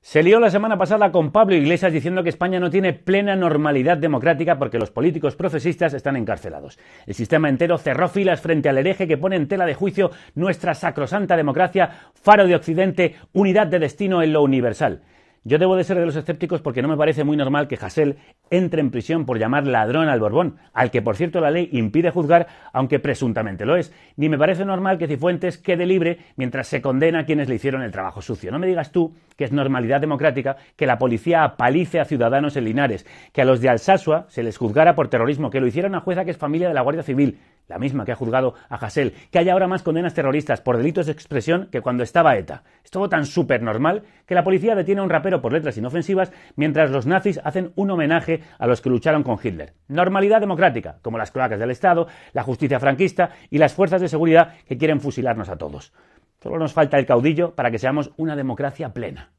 Se lió la semana pasada con Pablo Iglesias diciendo que España no tiene plena normalidad democrática porque los políticos procesistas están encarcelados. El sistema entero cerró filas frente al hereje que pone en tela de juicio nuestra sacrosanta democracia, faro de Occidente, unidad de destino en lo universal. Yo debo de ser de los escépticos porque no me parece muy normal que Hasél entre en prisión por llamar ladrón al Borbón, al que por cierto la ley impide juzgar, aunque presuntamente lo es. Ni me parece normal que Cifuentes quede libre mientras se condena a quienes le hicieron el trabajo sucio. No me digas tú que es normalidad democrática que la policía apalice a ciudadanos en Linares, que a los de Alsasua se les juzgara por terrorismo, que lo hiciera una jueza que es familia de la Guardia Civil, la misma que ha juzgado a Hasél, que haya ahora más condenas terroristas por delitos de expresión que cuando estaba ETA. Es todo tan súper normal que la policía detiene a un rapero por letras inofensivas mientras los nazis hacen un homenaje a los que lucharon con Hitler. Normalidad democrática, como las cloacas del Estado, la justicia franquista y las fuerzas de seguridad que quieren fusilarnos a todos. Solo nos falta el caudillo para que seamos una democracia plena.